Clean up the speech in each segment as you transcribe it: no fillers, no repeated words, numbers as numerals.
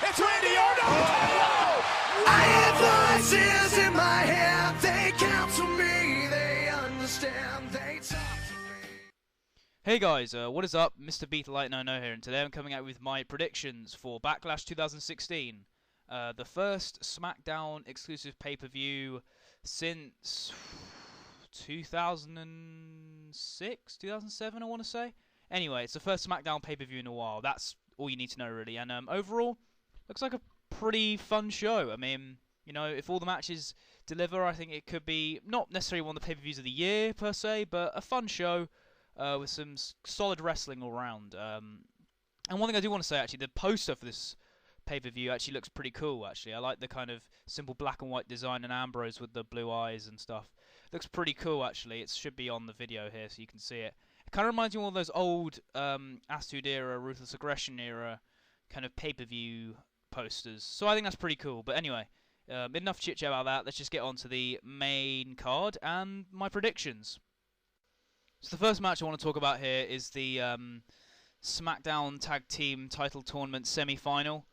It's Randy Orton. Oh, I have voices in my head. They counsel me. They understand. They talk to me. Hey guys, what is up? Mr. Beat Light 90 here, and today I'm coming out with my predictions for Backlash 2016. The first SmackDown exclusive pay-per-view since 2006, 2007 I want to say. Anyway, it's the first SmackDown pay-per-view in a while. That's all you need to know really. And overall, looks like a pretty fun show. I mean, you know, if all the matches deliver, I think it could be not necessarily one of the pay-per-views of the year per se, but a fun show with some solid wrestling all round. And one thing I do want to say, actually, the poster for this pay-per-view actually looks pretty cool, actually. I like the kind of simple black and white design and Ambrose with the blue eyes and stuff. Looks pretty cool, actually. It should be on the video here so you can see it. It kind of reminds me of all those old Attitude Era, Ruthless Aggression Era kind of pay-per-view posters. So I think that's pretty cool. But anyway, enough chit-chat about that. Let's just get on to the main card and my predictions. So the first match I want to talk about here is the SmackDown Tag Team Title Tournament semi-final.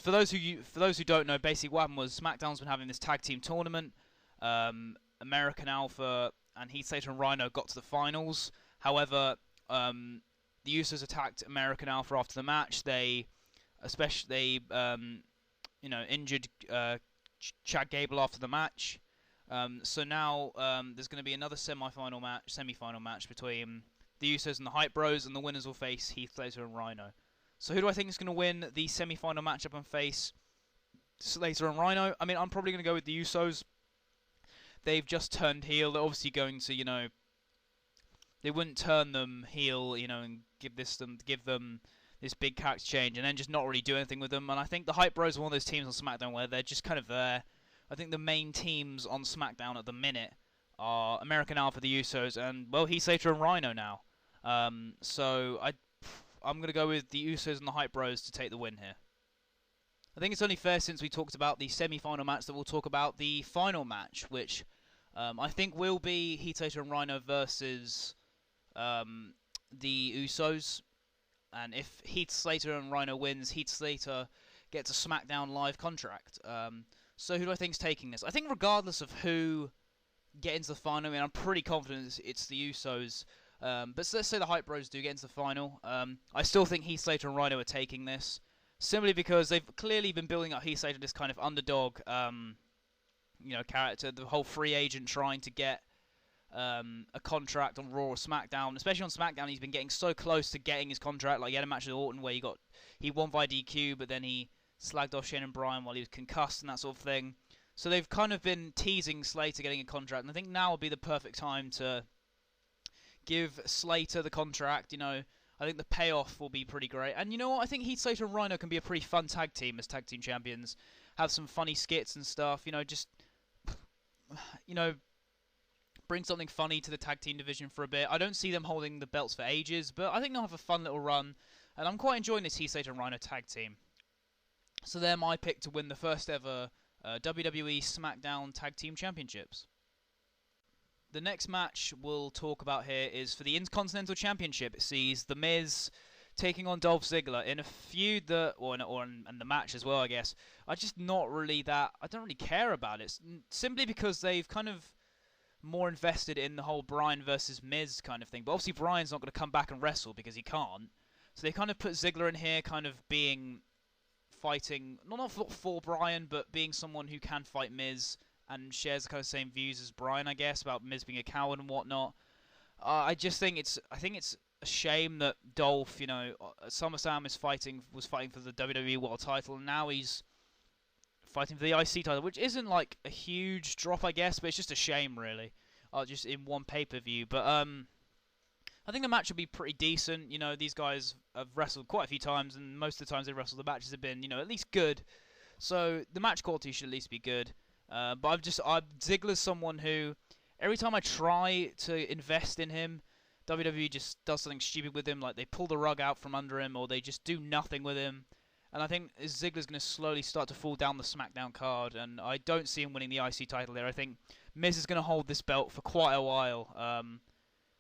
For those who don't know, basically what happened was SmackDown's been having this tag team tournament. American Alpha and Heath Slater and Rhino got to the finals. However, the Usos attacked American Alpha after the match. They injured Chad Gable after the match. So now there's going to be another semi-final match between the Usos and the Hype Bros, and the winners will face Heath Slater and Rhino. So who do I think is going to win the semi-final matchup and face Slater and Rhino? I mean, I'm probably going to go with the Usos. They've just turned heel. They're obviously going to, you know, they wouldn't turn them heel, you know, and give them this big character change and then just not really do anything with them. And I think the Hype Bros are one of those teams on SmackDown where they're just kind of there. I think the main teams on SmackDown at the minute are American Alpha, the Usos, and, well, Heath Slater and Rhino now. So I'm going to go with the Usos and the Hype Bros to take the win here. I think it's only fair, since we talked about the semi-final match, that we'll talk about the final match, which I think will be Heath Slater and Rhino versus the Usos. And if Heath Slater and Rhino wins, Heath Slater gets a SmackDown Live contract. So who do I think is taking this? I think regardless of who gets into the final, I mean, I'm pretty confident it's the Usos. But let's say the Hype Bros do get into the final. I still think Heath Slater and Rhino are taking this, simply because they've clearly been building up Heath Slater, this kind of underdog, character, the whole free agent trying to get a contract on Raw or SmackDown. Especially on SmackDown, he's been getting so close to getting his contract. Like, he had a match with Orton where he won by DQ, but then he slagged off Shane and Bryan while he was concussed and that sort of thing. So they've kind of been teasing Slater getting a contract, and I think now would be the perfect time to give Slater the contract. You know, I think the payoff will be pretty great. And you know what? I think Heath Slater and Rhino can be a pretty fun tag team as tag team champions. Have some funny skits and stuff. You know, just, you know, bring something funny to the tag team division for a bit. I don't see them holding the belts for ages, but I think they'll have a fun little run. And I'm quite enjoying this Heath Slater and Rhino tag team. So they're my pick to win the first ever WWE SmackDown Tag Team Championships. The next match we'll talk about here is for the Intercontinental Championship. It sees The Miz taking on Dolph Ziggler in a feud that, and the match as well, I guess. I don't really care about it. Simply because they've kind of more invested in the whole Bryan versus Miz kind of thing. But obviously Bryan's not going to come back and wrestle because he can't. So they kind of put Ziggler in here, kind of fighting, not for Bryan, but being someone who can fight Miz and shares the kind of same views as Bryan, I guess, about Miz being a coward and whatnot. I think it's a shame that Dolph, you know, at SummerSlam was fighting for the WWE World Title, and now he's fighting for the IC title, which isn't like a huge drop, I guess, but it's just a shame, really, just in one pay-per-view. But I think the match will be pretty decent. You know, these guys have wrestled quite a few times, and most of the times they wrestled, the matches have been, you know, at least good. So the match quality should at least be good. But Ziggler's someone who, every time I try to invest in him, WWE just does something stupid with him, like they pull the rug out from under him, or they just do nothing with him. And I think Ziggler's going to slowly start to fall down the SmackDown card, and I don't see him winning the IC title there. I think Miz is going to hold this belt for quite a while,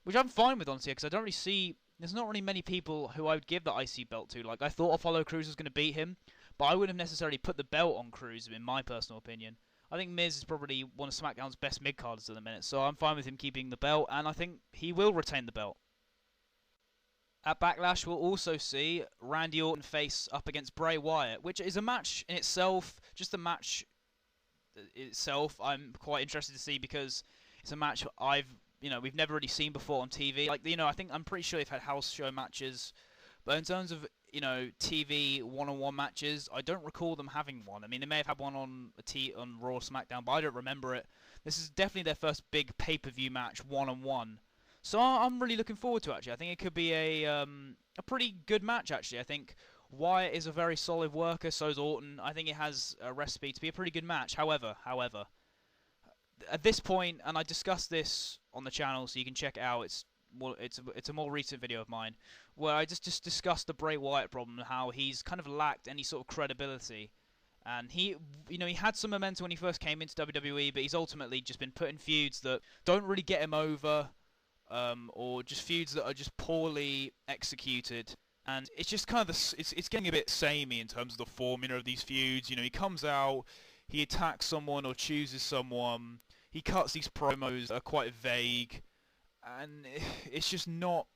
which I'm fine with, honestly, because I don't really see, there's not really many people who I would give the IC belt to. Like, I thought Apollo Crews was going to beat him, but but I wouldn't have necessarily put the belt on Cruz, in my personal opinion. I think Miz is probably one of SmackDown's best mid-carders at the minute, so I'm fine with him keeping the belt, and I think he will retain the belt. At Backlash, we'll also see Randy Orton face up against Bray Wyatt, which is a match in itself, just the match itself, I'm quite interested to see because it's a match we've never really seen before on TV. Like, I'm pretty sure they've had house show matches, but in terms of, TV one-on-one matches, I don't recall them having one. I mean, they may have had one on Raw or SmackDown, but I don't remember it. This is definitely their first big pay-per-view match one-on-one. So I'm really looking forward to it, actually. I think it could be a pretty good match, actually. I think Wyatt is a very solid worker, so is Orton. I think it has a recipe to be a pretty good match. However, at this point, and I discussed this on the channel, so you can check it out. It's a more recent video of mine where I just discussed the Bray Wyatt problem and how he's kind of lacked any sort of credibility. And he had some momentum when he first came into WWE, but he's ultimately just been put in feuds that don't really get him over, or just feuds that are just poorly executed. And it's just kind of it's getting a bit samey in terms of the formula of these feuds. He comes out, he attacks someone or chooses someone, he cuts these promos that are quite vague, and it's just not,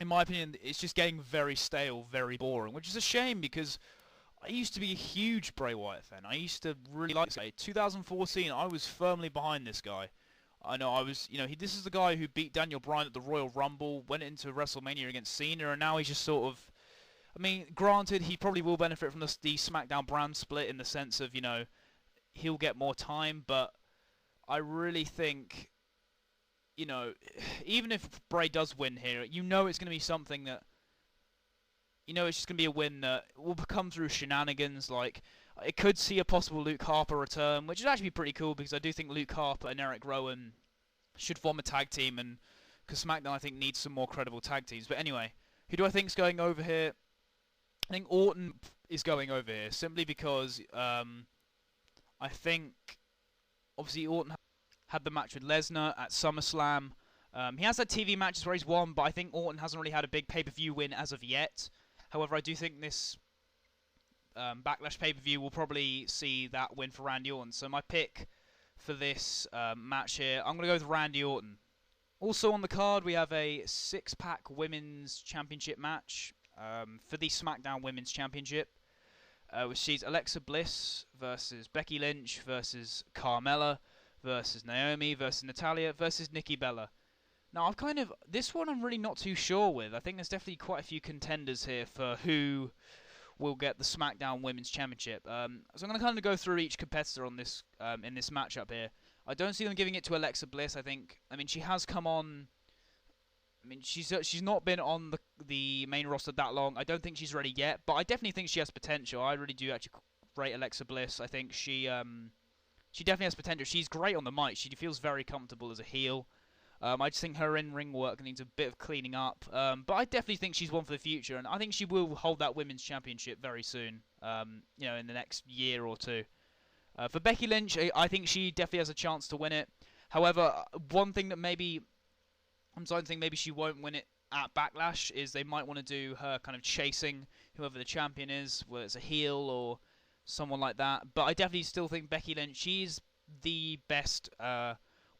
in my opinion, it's just getting very stale, very boring, which is a shame because I used to be a huge Bray Wyatt fan. I used to really like this guy. 2014, I was firmly behind this guy. I know I was, this is the guy who beat Daniel Bryan at the Royal Rumble, went into WrestleMania against Cena, and now he's just sort of, granted, he probably will benefit from the SmackDown brand split in the sense of, he'll get more time, but I really think, even if Bray does win here, it's going to be something that, it's just going to be a win that will come through shenanigans. Like, it could see a possible Luke Harper return, which would actually be pretty cool because I do think Luke Harper and Eric Rowan should form a tag team, and because SmackDown, I think, needs some more credible tag teams. But anyway, who do I think is going over here? I think Orton is going over here simply because I think, obviously, Orton had the match with Lesnar at SummerSlam. He has had TV matches where he's won, but I think Orton hasn't really had a big pay-per-view win as of yet. However, I do think this Backlash pay-per-view will probably see that win for Randy Orton. So my pick for this match here, I'm going to go with Randy Orton. Also on the card, we have a six-pack Women's Championship match for the SmackDown Women's Championship, which sees Alexa Bliss versus Becky Lynch versus Carmella versus Naomi versus Natalya versus Nikki Bella. Now, this one I'm really not too sure with. I think there's definitely quite a few contenders here for who will get the SmackDown Women's Championship. So I'm going to kind of go through each competitor on this in this matchup here. I don't see them giving it to Alexa Bliss. She has come on. She's not been on the main roster that long. I don't think she's ready yet, but I definitely think she has potential. I really do actually rate Alexa Bliss. I think she definitely has potential. She's great on the mic. She feels very comfortable as a heel. I just think her in-ring work needs a bit of cleaning up. But I definitely think she's one for the future, and I think she will hold that Women's Championship very soon, in the next year or two. For Becky Lynch, I think she definitely has a chance to win it. However, one thing that I'm starting to think maybe she won't win it at Backlash is they might want to do her kind of chasing whoever the champion is, whether it's a heel or someone like that. But I definitely still think Becky Lynch, she's the best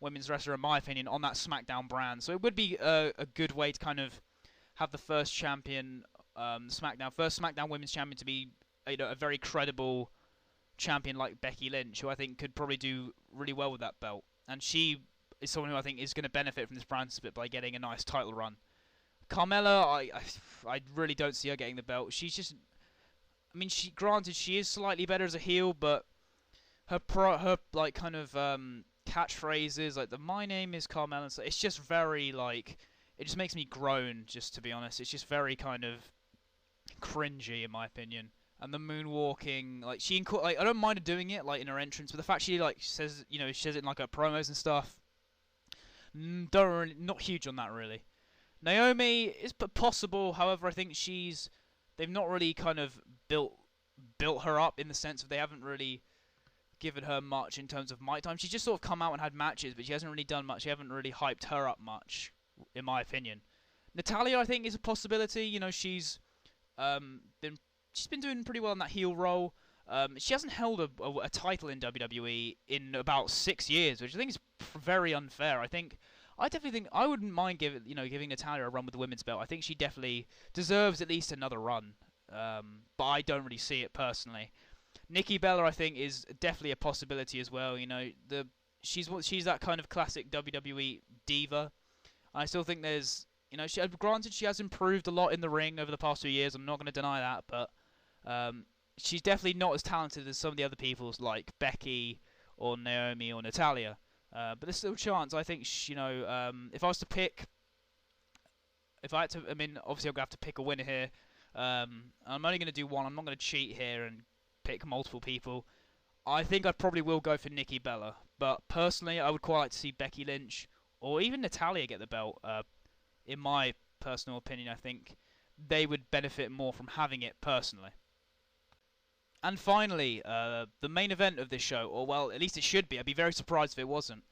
women's wrestler, in my opinion, on that SmackDown brand. So it would be a good way to kind of have the first champion, first SmackDown Women's Champion to be a very credible champion like Becky Lynch, who I think could probably do really well with that belt. And she is someone who I think is going to benefit from this brand split by getting a nice title run. Carmella, I really don't see her getting the belt. She's just, granted she is slightly better as a heel, but her kind of catchphrases like the "My name is Carmella," so it's just very it just makes me groan, just to be honest. It's just very kind of cringy in my opinion. And the moonwalking, I don't mind her doing it in her entrance, but the fact she says she says it in her promos and stuff, not huge on that really. Naomi is possible, however I think they've not really kind of built her up in the sense of they haven't really given her much in terms of mic time. She's just sort of come out and had matches, but she hasn't really done much. She haven't really hyped her up much, in my opinion. Natalya, I think, is a possibility. She's been she's been doing pretty well in that heel role. She hasn't held a title in WWE in about 6 years, which I think is very unfair. I definitely think I wouldn't mind giving Natalya a run with the women's belt. I think she definitely deserves at least another run, but I don't really see it personally. Nikki Bella, I think, is definitely a possibility as well. You know, she's that kind of classic WWE diva. I still think there's, you know, granted she has improved a lot in the ring over the past 2 years. I'm not going to deny that, but she's definitely not as talented as some of the other people like Becky or Naomi or Natalya. But there's still a chance. I think if I was to pick, I mean, obviously I'm gonna have to pick a winner here. I'm only gonna do one. I'm not gonna cheat here and pick multiple people. I think I probably will go for Nikki Bella, but personally, I would quite like to see Becky Lynch or even Natalya get the belt. In my personal opinion, I think they would benefit more from having it personally. And finally, the main event of this show, or well, at least it should be. I'd be very surprised if it wasn't.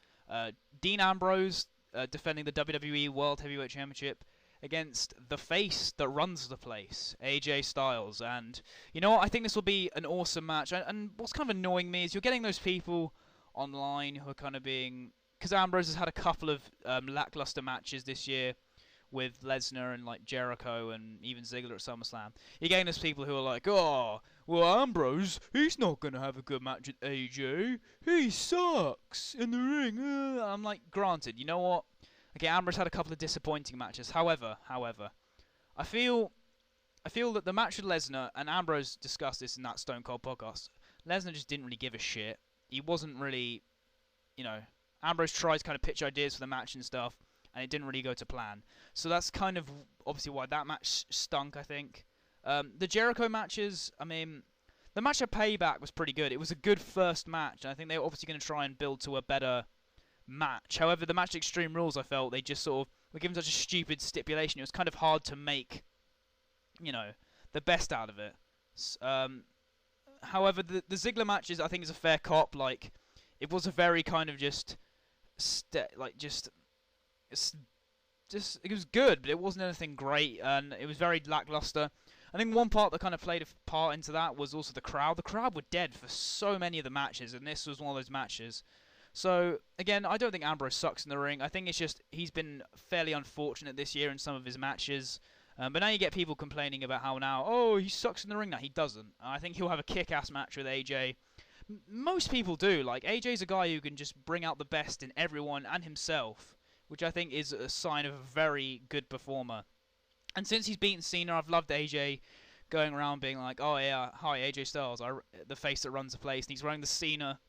Dean Ambrose defending the WWE World Heavyweight Championship against the face that runs the place, AJ Styles. And you know what? I think this will be an awesome match. And what's kind of annoying me is you're getting those people online who are kind of being... Because Ambrose has had a couple of lackluster matches this year with Lesnar and like Jericho and even Ziggler at SummerSlam. You're getting those people who are like, oh, well, Ambrose, he's not going to have a good match at AJ. He sucks in the ring. I'm like, granted, you know what? Okay, Ambrose had a couple of disappointing matches. However, I feel that the match with Lesnar, and Ambrose discussed this in that Stone Cold podcast, Lesnar just didn't really give a shit. He wasn't really, you know, Ambrose tried to kind of pitch ideas for the match and stuff, and it didn't really go to plan. So that's kind of obviously why that match stunk, I think. The Jericho matches, I mean, the match at Payback was pretty good. It was a good first match, and I think they were obviously going to try and build to a better match. However, the match at Extreme Rules, I felt, they just sort of were given such a stupid stipulation. It was kind of hard to make, you know, the best out of it. However, the Ziggler matches, I think, is a fair cop. Like, it was a very kind of it was good, but it wasn't anything great, and it was very lackluster. I think one part that kind of played a part into that was also the crowd. The crowd were dead for so many of the matches, and this was one of those matches. So, again, I don't think Ambrose sucks in the ring. I think it's just he's been fairly unfortunate this year in some of his matches. But now you get people complaining about how now, oh, he sucks in the ring. Now, he doesn't. I think he'll have a kick-ass match with AJ. Most people do. Like, AJ's a guy who can just bring out the best in everyone and himself, which I think is a sign of a very good performer. And since he's beaten Cena, I've loved AJ going around being like, oh yeah, hi, AJ Styles, the face that runs the place. And he's wearing the Cena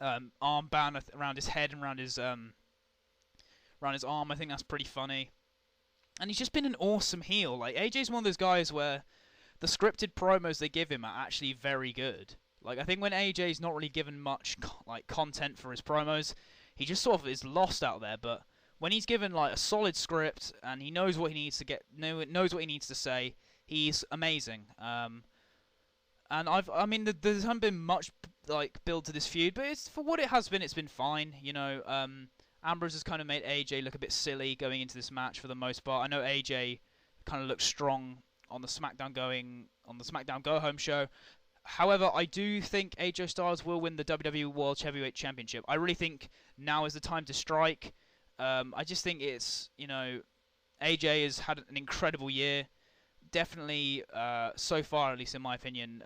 armband around his head and around his arm. I think that's pretty funny. And he's just been an awesome heel. Like, AJ's one of those guys where the scripted promos they give him are actually very good. Like, I think when AJ's not really given much content for his promos, he just sort of is lost out there. But when he's given like a solid script and he knows what he needs to knows what he needs to say, he's amazing. And I mean, there hasn't been much like build to this feud, but it's for what it has been. It's been fine, you know. Ambrose has kind of made AJ look a bit silly going into this match for the most part. I know AJ kind of looked strong on the SmackDown Go Home show. However, I do think AJ Styles will win the WWE World Heavyweight Championship. I really think now is the time to strike. I just think it's, you know, AJ has had an incredible year. Definitely, so far, at least in my opinion,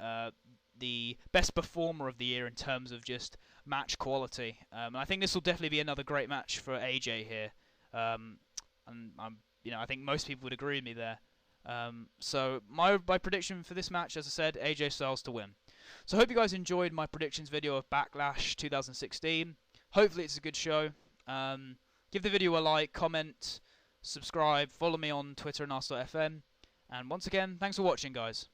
the best performer of the year in terms of just match quality. And I think this will definitely be another great match for AJ here. And you know, I think most people would agree with me there. So my prediction for this match, as I said, AJ Styles to win. So I hope you guys enjoyed my predictions video of Backlash 2016. Hopefully it's a good show. Give the video a like, comment, subscribe, follow me on Twitter and Ask.fm. And once again, thanks for watching, guys.